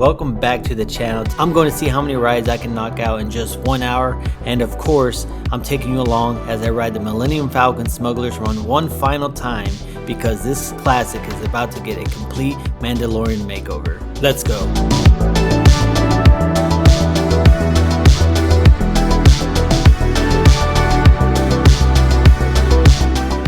welcome back to the channel. I'm going to see how many rides I can knock out in just 1 hour, and of course I'm taking you along as I ride the Millennium Falcon Smuggler's Run one final time, because this classic is about to get a complete Mandalorian makeover. Let's go.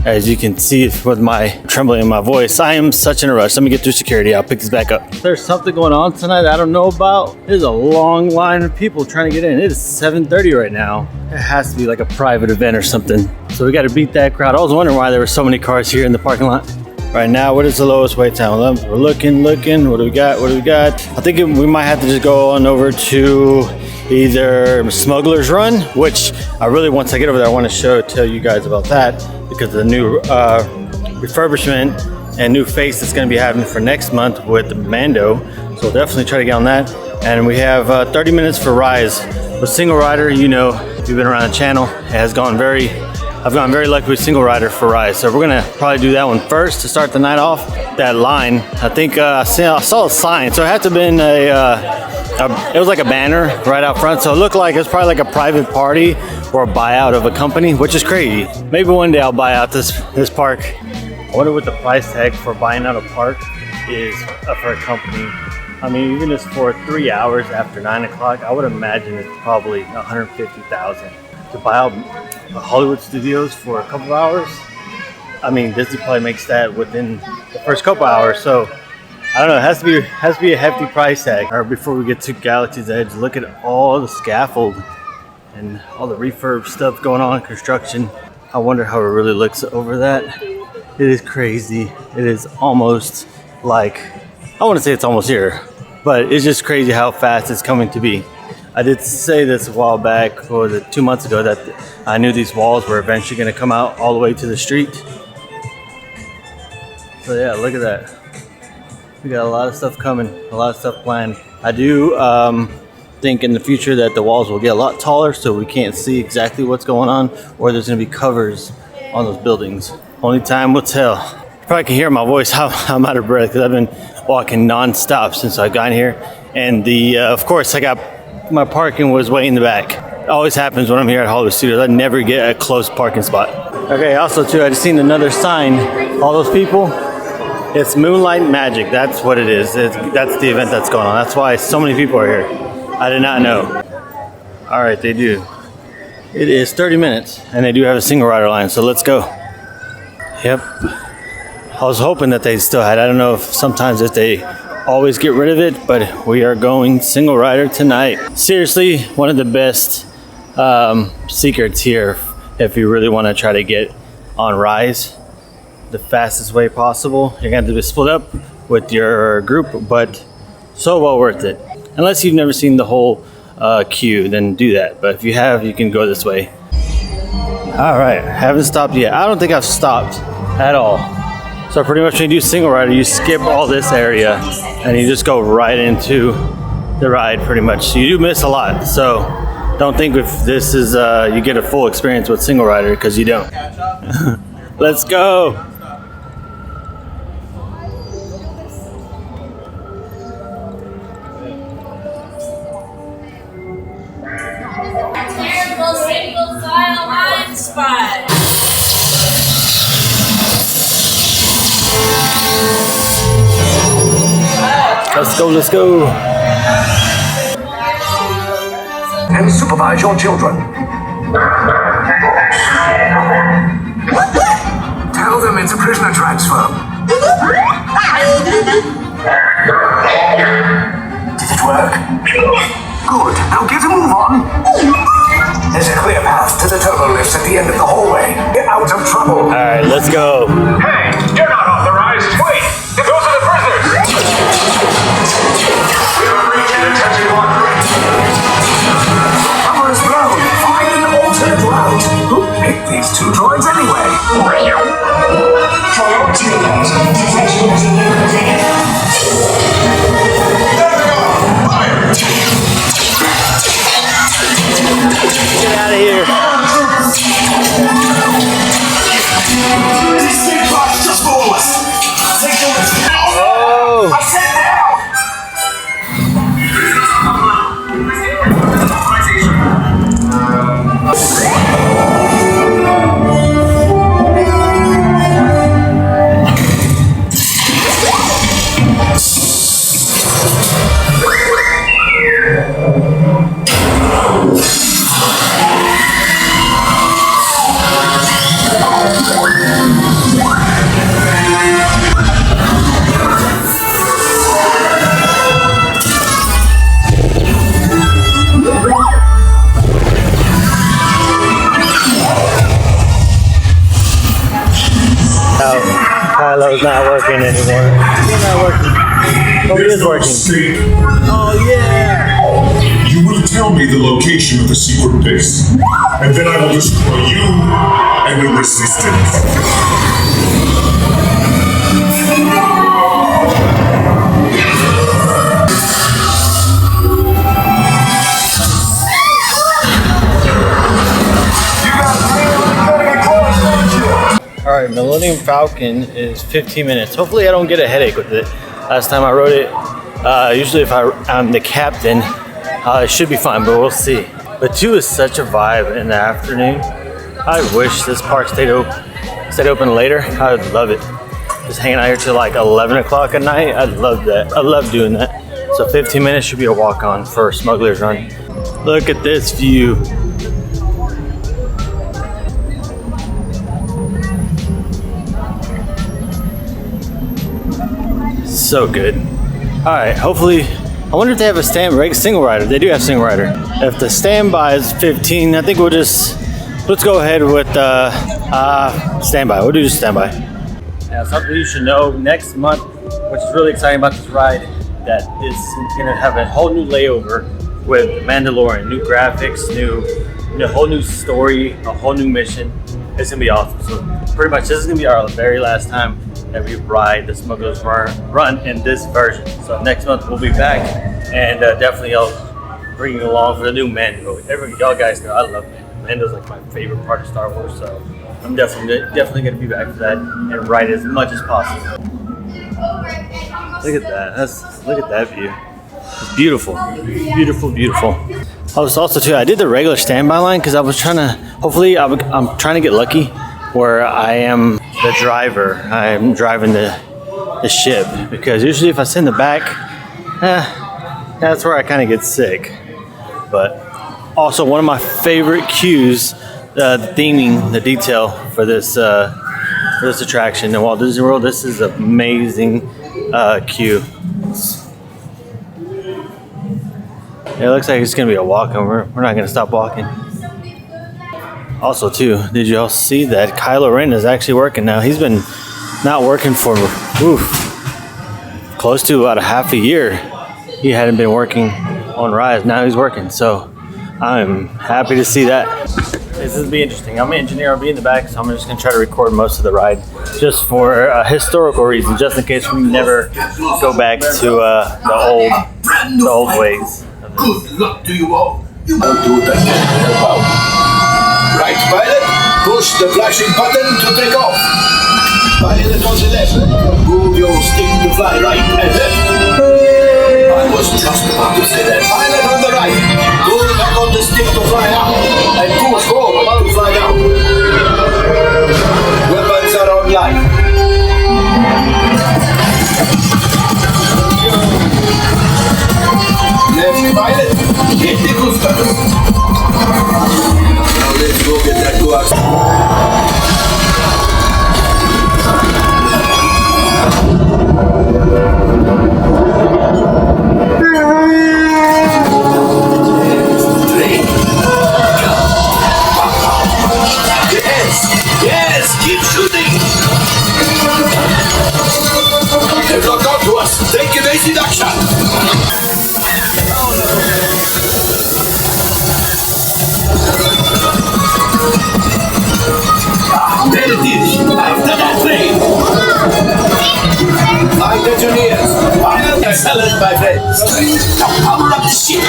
As you can see with my trembling in my voice, I am such in a rush. Let me get through security. I'll pick this back up. There's something going on tonight I don't know about. There's a long line of people trying to get in. It is 7:30 right now. It has to be like a private event or something. So we got to beat that crowd. I was wondering why there were so many cars here in the parking lot. Right now, what is the lowest wait time? We're looking. What do we got? I think we might have to just go on over to either Smuggler's Run, which I really, once I get over there, I want to tell you guys about that, because of the new refurbishment and new face that's going to be happening for next month with the Mando. So definitely try to get on that. And we have 30 minutes for Rise. With single rider, you know, if you've been around the channel, I've gone very lucky with single rider for Rise. So we're going to probably do that one first to start the night off. That line, I think I saw a sign. So it had to have been it was like a banner right out front. So it looked like it's probably like a private party or a buyout of a company, which is crazy. Maybe one day I'll buy out this park. I wonder what the price tag for buying out a park is for a company. I mean, even just for 3 hours after 9 o'clock, I would imagine it's probably $150,000 to buy out Hollywood Studios for a couple hours. I mean, Disney probably makes that within the first couple hours. So I don't know. It has to be a hefty price tag. All right, before we get to Galaxy's Edge, look at all the scaffold and all the refurb stuff going on, construction. I wonder how it really looks over that. It is crazy. It is almost like, I want to say it's almost here, but it's just crazy how fast it's coming to be. I did say this a while back, or 2 months ago, that I knew these walls were eventually going to come out all the way to the street. So yeah, look at that. We got a lot of stuff coming, a lot of stuff planned. I do think in the future that the walls will get a lot taller, so we can't see exactly what's going on, or there's going to be covers on those buildings. Only time will tell. You probably can hear my voice. I'm out of breath because I've been walking non-stop since I got here. And of course, my parking was way in the back. It always happens when I'm here at Hollywood Studios. I never get a close parking spot. Okay, also too, I just seen another sign. All those people, it's Moonlight Magic. That's what it is. That's the event that's going on. That's why so many people are here. I did not know. All right, they do. It is 30 minutes, and they do have a single rider line, so let's go. Yep. I was hoping that they still had. I don't know if they always get rid of it, but we are going single rider tonight. Seriously, one of the best secrets here if you really want to try to get on Rise the fastest way possible. You're going to have to split up with your group, but so well worth it. Unless you've never seen the whole queue, then do that. But if you have, you can go this way. All right, haven't stopped yet. I don't think I've stopped at all. So pretty much when you do single rider, you skip all this area and you just go right into the ride pretty much. So you do miss a lot. So don't think if this is, you get a full experience with single rider, because you don't. Let's go. Single file line spot. Let's go. And supervise your children. Tell them it's a prisoner transfer. Did it work? Good. Now get a move on. There's a clear path to the turbo lifts at the end of the hallway. Get out of trouble. All right, let's go. Hey, you're not authorized. Wait, those are the prisoners. We are breaching attention block 3. Cover is blown. Find an alternate route. Who picked these two droids anyway? Get out of here. Just for us. Oh! I said now! is not working anymore. It's not working. Oh, it is working. Oh, yeah. You will tell me the location of the secret base, and then I will destroy you and the resistance. Alright, Millennium Falcon is 15 minutes. Hopefully I don't get a headache with it. Last time I rode it, usually if I'm the captain, it should be fine, but we'll see. But 2 is such a vibe in the afternoon. I wish this park stayed open later. I would love it. Just hanging out here till like 11 o'clock at night. I love that. I love doing that. So 15 minutes should be a walk-on for Smuggler's Run. Look at this view. So good. All right, hopefully, I wonder if they have a single rider. They do have single rider. If the standby is 15, I think let's go ahead with standby. We'll do just standby. Now, something you should know next month, which is really exciting about this ride, that it's gonna have a whole new layover with Mandalorian, new graphics, a whole new story, a whole new mission. It's gonna be awesome. So pretty much this is gonna be our very last time that we ride the Smuggler's Run in this version. So next month we'll be back, and definitely I'll bring you along for the new Mando. Y'all guys know I love Mando. Mando's like my favorite part of Star Wars, so I'm definitely gonna be back for that and ride as much as possible. Look at that. Look at that view. It's beautiful, beautiful, beautiful. I was also too. I did the regular standby line because I was trying to. Hopefully, I'm trying to get lucky where I am the driver. I'm driving the ship, because usually if I sit in the back, that's where I kind of get sick. But also one of my favorite cues, the theming, the detail for this attraction in Walt Disney World. This is an amazing cue. It looks like it's gonna be a walk, and we're not gonna stop walking. Also, too, did you all see that Kylo Ren is actually working now? He's been not working for close to about a half a year. He hadn't been working on rides. Now he's working, so I'm happy to see that. This will be interesting. I'm an engineer. I'll be in the back, so I'm just going to try to record most of the ride just for historical reasons, just in case we never go back to the old ways. Good luck to you all. You won't do it again. Right, pilot, push the flashing button to take off. Pilot on the left, move your stick to fly right and left. I was just about to say that. Pilot on the right, pull back on the stick to fly up, and push forward to fly down. Weapons are online. Left pilot, hit the booster. Now let's go get that to us. Yes, keep shooting. They've locked on to us. Take evasive action. There it is, after that plane. Flight engineers, excellent, my friends. Now power up the ship.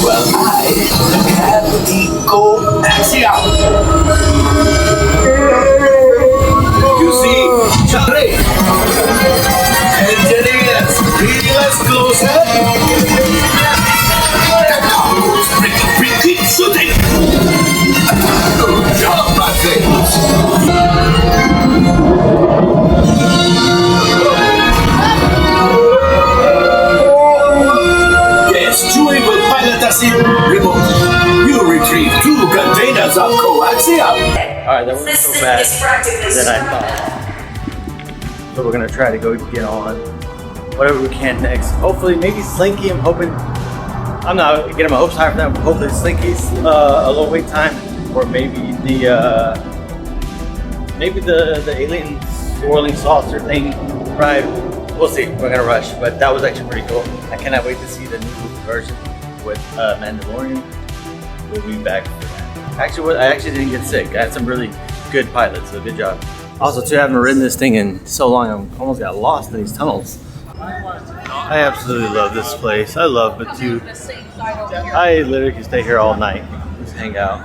Well, I have the coaxium. You see, Charlie. Engineers, bring us closer. Keep shooting. Good job, my friends. Yes, Chewie will pilot us in remote. You retrieve 2 containers of coaxium. Alright, that wasn't so bad than I thought. So we're gonna try to go get on whatever we can next. Hopefully, maybe Slinky. I'm hoping. I'm not getting my hopes high for that, but hopefully Slinky's a little wait time, or maybe the aliens swirling saucer thing ride. We'll see. We're gonna rush, but that was actually pretty cool. I cannot wait to see the new version with Mandalorian. We'll be back for that. Actually, I actually didn't get sick. I had some really good pilots, so good job. Also, too, I haven't ridden this thing in so long. I almost got lost in these tunnels. I absolutely love this place. I love Batu. I literally can stay here all night. Just hang out.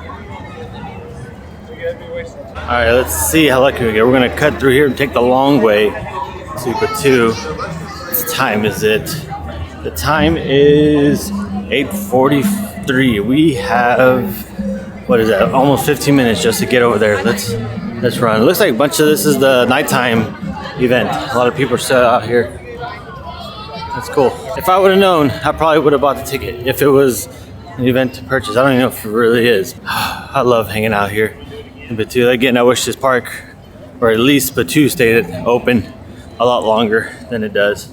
Alright, let's see how lucky we get. We're gonna cut through here and take the long way to Batu. What time is it? The time is 8:43. We have, what is that? Almost 15 minutes just to get over there. Let's run. It looks like a bunch of this is the nighttime event. A lot of people are still out here. That's cool. If I would have known, I probably would have bought the ticket if it was an event to purchase. I don't even know if it really is. I love hanging out here in Batu. Again, I wish this park, or at least Batu, stayed open a lot longer than it does.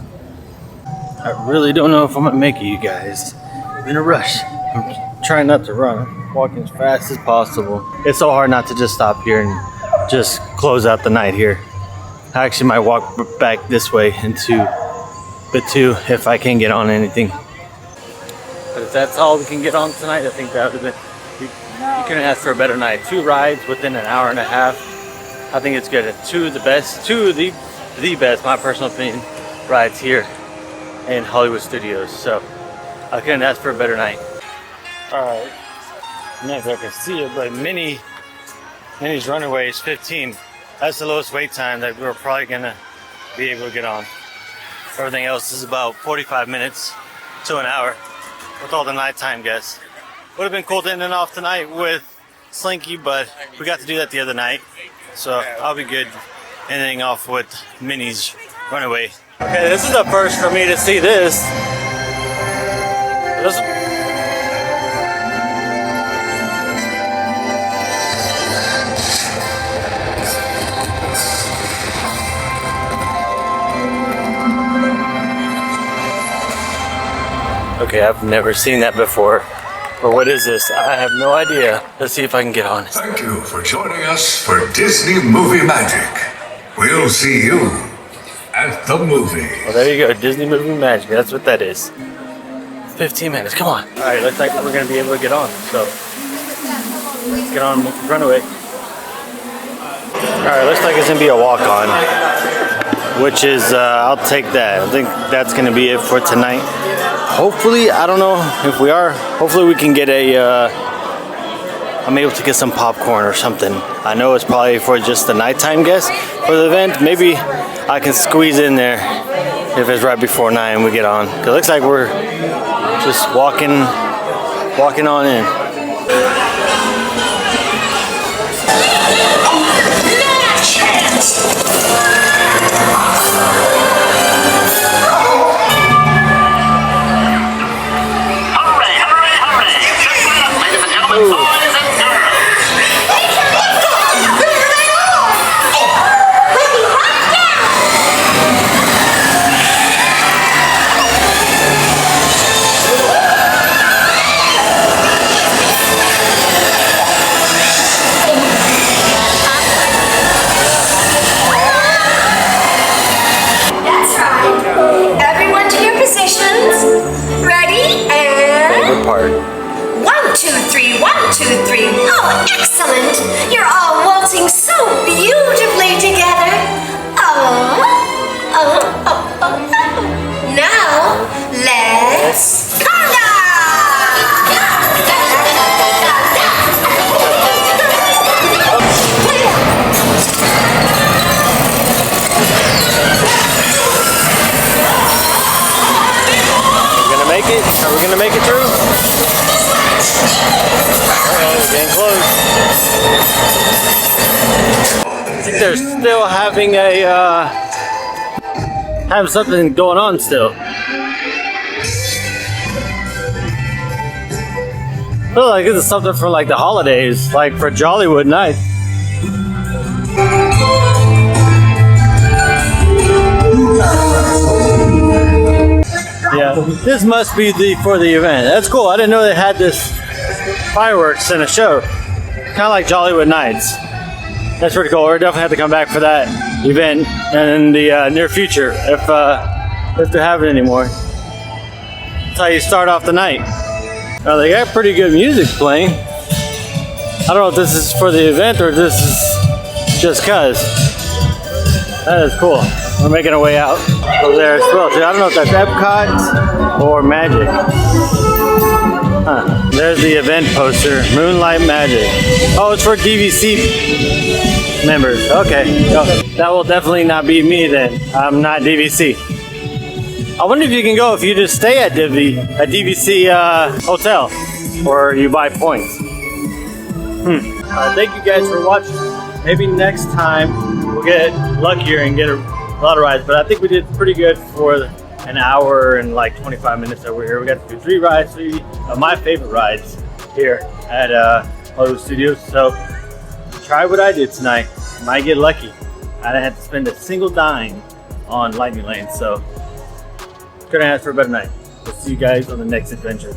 I really don't know if I'm gonna make it, you guys. I'm in a rush. I'm trying not to run. I'm walking as fast as possible. It's so hard not to just stop here and just close out the night here. I actually might walk back this way into Batu if I can get on anything. But if that's all we can get on tonight, I think that would have been, you couldn't ask for a better night. 2 rides within an hour and a half. I think it's good. 2 of the best, the best, my personal opinion, rides here in Hollywood Studios. So I couldn't ask for a better night. Alright, I'm not sure if I can see it, but Minnie's Runaway is 15. That's the lowest wait time that we're probably gonna be able to get on. Everything else is about 45 minutes to an hour with all the nighttime guests. Would have been cool to end it off tonight with Slinky, but we got to do that the other night. So I'll be good ending off with Minnie's Runaway. Okay, this is the first for me to see this. Okay, I've never seen that before. But what is this? I have no idea. Let's see if I can get on. Thank you for joining us for Disney Movie Magic. We'll see you at the movie. Well, there you go. Disney Movie Magic. That's what that is. 15 minutes. Come on. All right, looks like we're going to be able to get on. So, let's get on Runaway. All right, looks like it's going to be a walk-on, which is, I'll take that. I think that's going to be it for tonight. Hopefully, I don't know if we are. Hopefully we can get I'm able to get some popcorn or something. I know it's probably for just the nighttime guests for the event. Maybe I can squeeze in there if it's right before 9 we get on. It looks like we're just walking on in. Are we gonna make it through? Alright, we're getting close. I think they're still having have something going on still. I feel like this is something for like the holidays, like for Jollywood night. Yeah, this must be for the event. That's cool. I didn't know they had this fireworks in a show. Kind of like Jollywood Nights. That's pretty cool. We're definitely have to come back for that event in the near future if they're having it anymore. That's how you start off the night. They got pretty good music playing. I don't know if this is for the event or this is just cuz. That is cool. We're making our way out over there as well. I don't know if that's Epcot or Magic. Huh. There's the event poster, Moonlight Magic. Oh, it's for DVC members. Okay. That will definitely not be me then. I'm not DVC. I wonder if you can go if you just stay at DVC hotel or you buy points. Thank you guys for watching. Maybe next time we'll get luckier and get a lot of rides, but I think we did pretty good for an hour and like 25 minutes that we're here. We got to do 3 rides, 3 of my favorite rides here at Hollywood Studios. So try what I did tonight. Might get lucky. I didn't have to spend a single dime on Lightning Lane, so couldn't ask for a better night. We'll see you guys on the next adventure.